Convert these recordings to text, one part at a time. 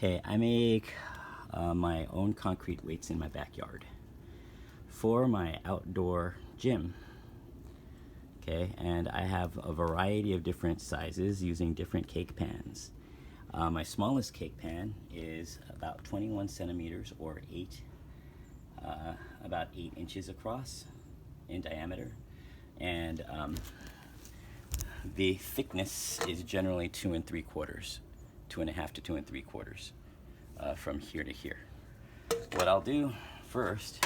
Okay, I make my own concrete weights in my backyard for my outdoor gym. Okay, and I have a variety of different sizes using different cake pans. My smallest cake pan is about 21 centimeters or about 8 inches across in diameter, and the thickness is generally 2 3/4, 2.5 to 2 3/4 from here to here. What I'll do first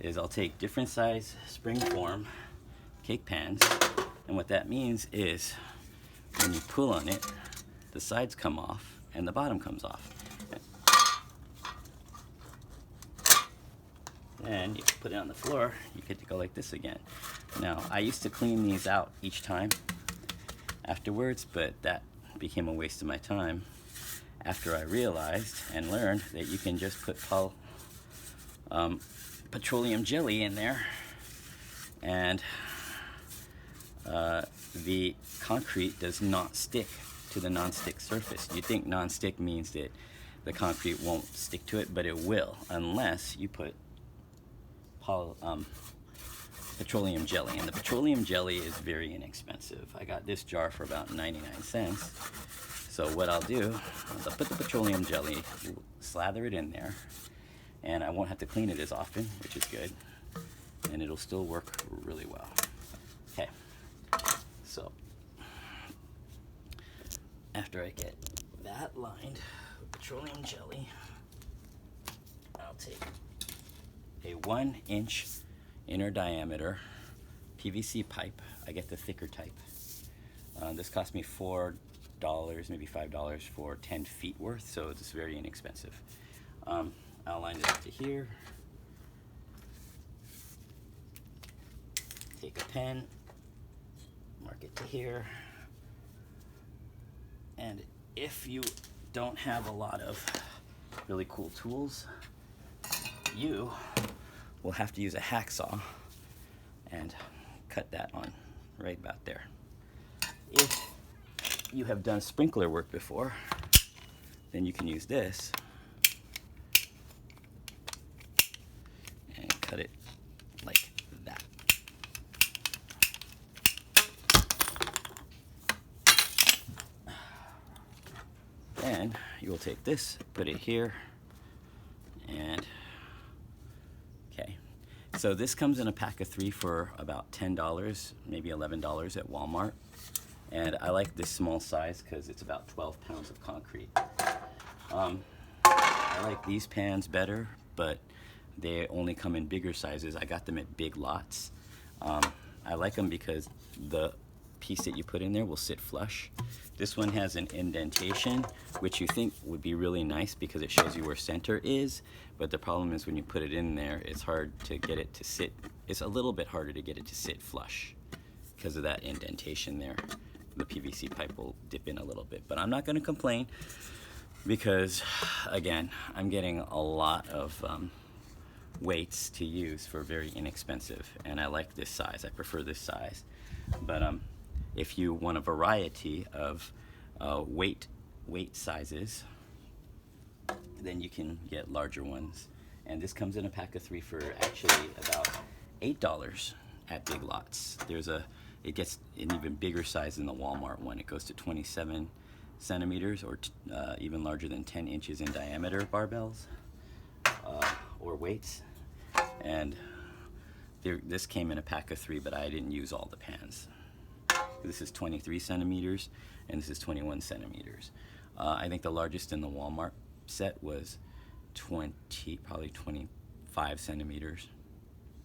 is I'll take different size Springform Cake pans, and what that means is when you pull on it, the sides come off and the bottom comes off. And you put it on the floor, you get to go like this again. Now, I used to clean these out each time afterwards, but that became a waste of my time after I realized and learned that you can just put petroleum jelly in there, and the concrete does not stick to the non-stick surface. You think non-stick means that the concrete won't stick to it, but it will unless you put petroleum jelly. And the petroleum jelly is very inexpensive. I got this jar for about 99 cents. So what I'll do is I'll put the petroleum jelly, slather it in there, and I won't have to clean it as often, which is good, and it'll still work really well. Okay, so after I get that lined with petroleum jelly, I'll take a 1-inch inner diameter PVC pipe. I get the thicker type. This cost me $4, maybe $5 for 10 feet worth, so it's very inexpensive. I'll line it up to here. Take a pen, mark it to here. And if you don't have a lot of really cool tools, you will have to use a hacksaw and cut that on right about there. If you have done sprinkler work before, then you can use this and cut it like that. Then you will take this, put it here, and okay. So this comes in a pack of 3 for about $10, maybe $11 at Walmart. And I like this small size because it's about 12 pounds of concrete. I like these pans better, but they only come in bigger sizes. I got them at Big Lots. I like them because the piece that you put in there will sit flush. This one has an indentation, which you think would be really nice because it shows you where center is, but the problem is when you put it in there, it's hard to get it to sit. It's a little bit harder to get it to sit flush because of that indentation there. The PVC pipe will dip in a little bit, but I'm not going to complain because, again, I'm getting a lot of weights to use for very inexpensive, and I like this size. I prefer this size, but if you want a variety of weight sizes, then you can get larger ones, and this comes in a pack of 3 for actually about $8 at Big Lots. It gets an even bigger size than the Walmart one. It goes to 27 centimeters or even larger than 10 inches in diameter barbells or weights. And this came in a pack of 3, but I didn't use all the pans. This is 23 centimeters and this is 21 centimeters. I think the largest in the Walmart set was probably 25 centimeters.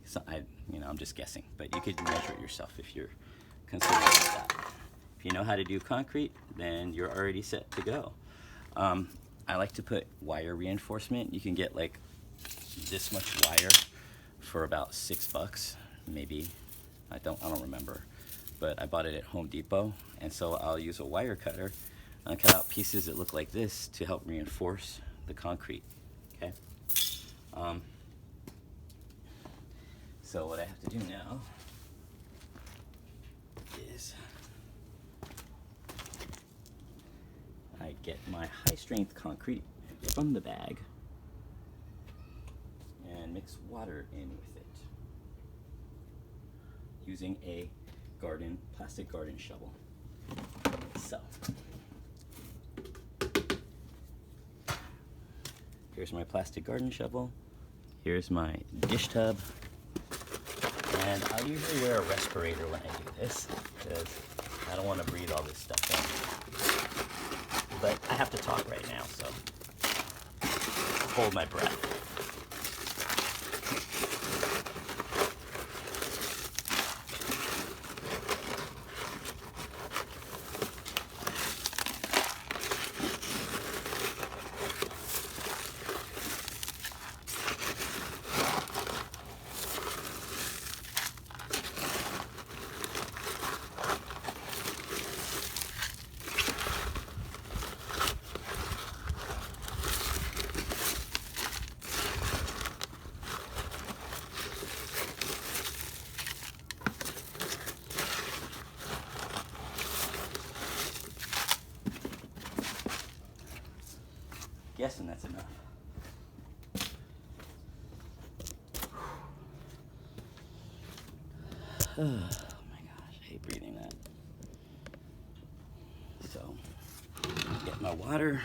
So I'm just guessing, but you could measure it yourself if you're considering that. If you know how to do concrete, then you're already set to go. I like to put wire reinforcement. You can get like this much wire for about $6, maybe. I don't remember, but I bought it at Home Depot, and so I'll use a wire cutter and cut out pieces that look like this to help reinforce the concrete. Okay. So what I have to do now is I I get my high strength concrete from the bag and mix water in with it using a plastic garden shovel. So here's my plastic garden shovel. Here's my dish tub. And I usually wear a respirator when I do this because I don't want to breathe all this stuff in. But I have to talk right now, so hold my breath. Guessing that's enough. Oh my gosh, I hate breathing that. So, get my water.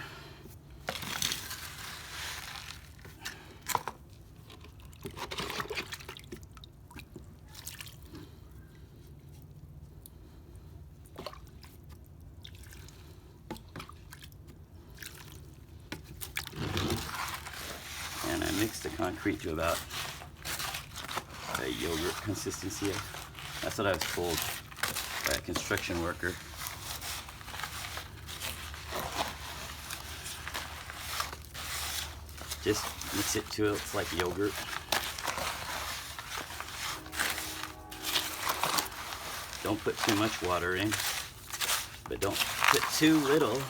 And I mix the concrete to about a yogurt consistency. That's what I was told by a construction worker. Just mix it to it's like yogurt. Don't put too much water in, but don't put too little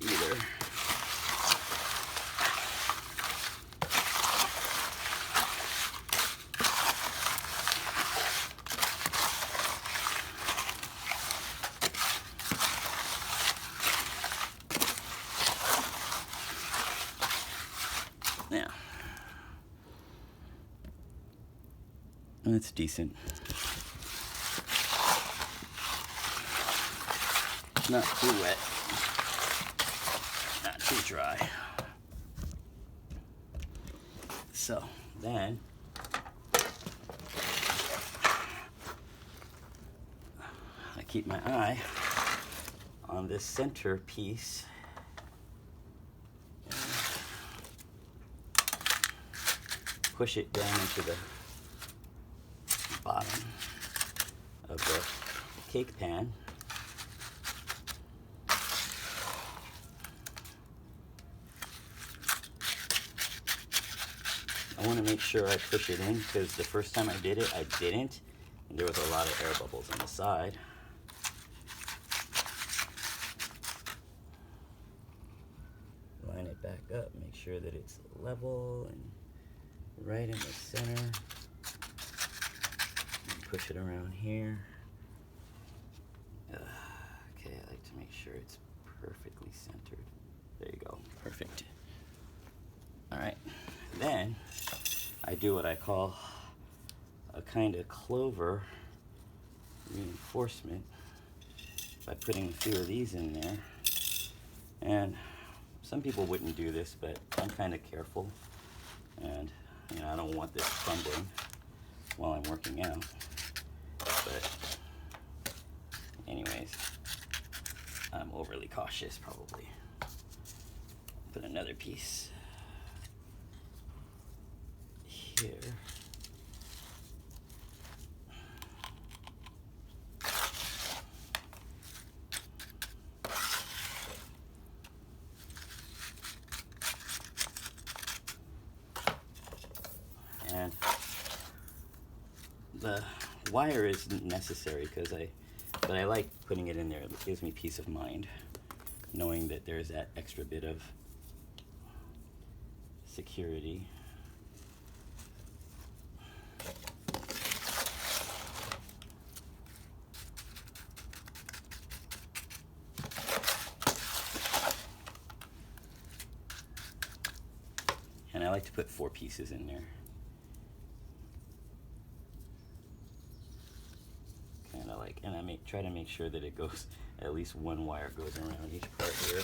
either. Now, that's decent. Not too wet, not too dry. So then I keep my eye on this center piece. Push it down into the bottom of the cake pan. I want to make sure I push it in because the first time I did it, I didn't, and there was a lot of air bubbles on the side. Line it back up, make sure that it's level and right in the center. And push it around here. Okay, I like to make sure it's perfectly centered. There you go, perfect. All right, then I do what I call a kind of clover reinforcement by putting a few of these in there. And some people wouldn't do this, but I'm kind of careful, and you know, I don't want this crumbling while I'm working out. But anyways, I'm overly cautious probably. Put another piece here. And the wire isn't necessary but I like putting it in there. It gives me peace of mind, knowing that there's that extra bit of security. I like to put 4 pieces in there. Kind of like, and I try to make sure that it goes, at least one wire goes around each part here.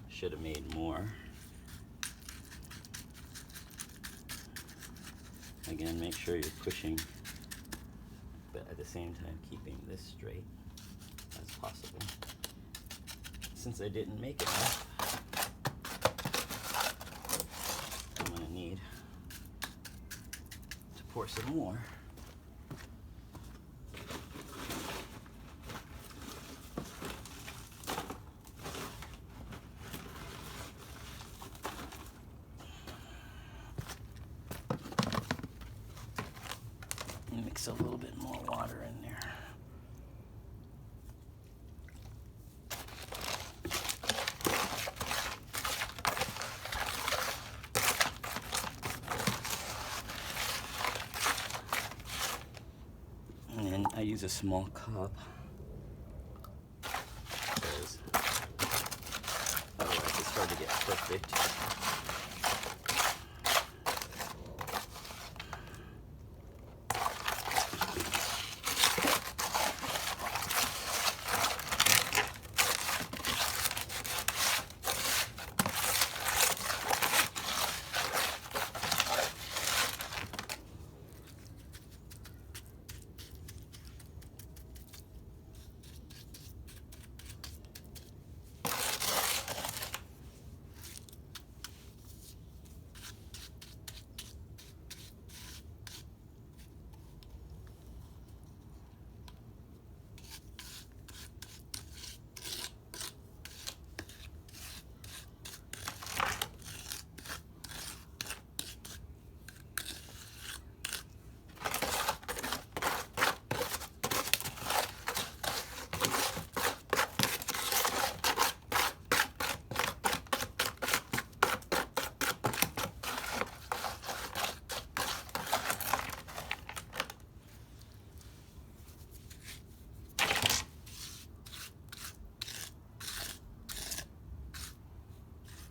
Should have made more. Again, make sure you're pushing, but at the same time keeping this straight as possible. Since I didn't make enough, I'm going to need to pour some more. Mix a little bit more water in there. And then I use a small cup because otherwise it's hard to get perfect.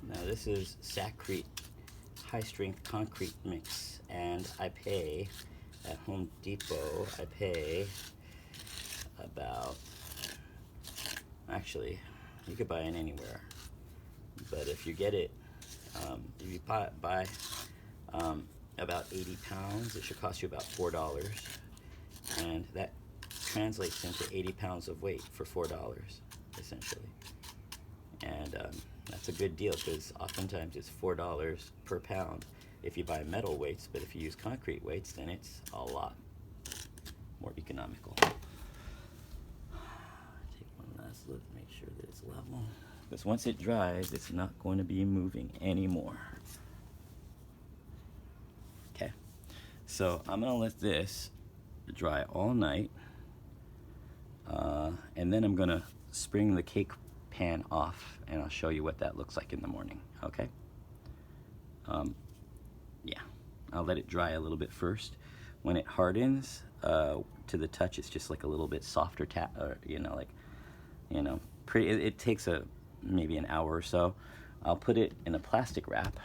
Now this is Saccrete high strength concrete mix, and I pay at Home Depot, I pay about, actually you could buy it anywhere, but if you get it, if you buy about 80 pounds, it should cost you about $4, and that translates into 80 pounds of weight for $4 essentially. And that's a good deal because oftentimes it's $4 per pound if you buy metal weights, but if you use concrete weights, then it's a lot more economical. Take one last look, make sure that it's level, because once it dries, it's not going to be moving anymore. Okay, so I'm gonna let this dry all night, and then I'm gonna spring the cake pan off, and I'll show you what that looks like in the morning. Okay, yeah, I'll let it dry a little bit first. When it hardens to the touch, it's just like a little bit softer tap, or pretty. It takes maybe an hour or so. I'll put it in a plastic wrap,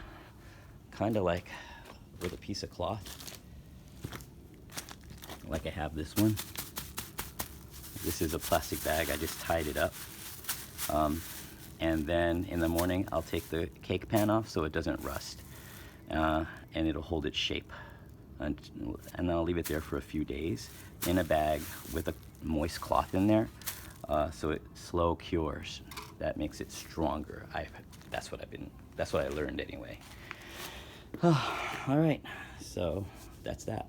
kind of like with a piece of cloth, like I have this one. This is a plastic bag. I just tied it up. And then in the morning, I'll take the cake pan off so it doesn't rust, and it'll hold its shape. And then I'll leave it there for a few days in a bag with a moist cloth in there, so it slow cures. That makes it stronger. That's what I learned anyway. All right, so that's that.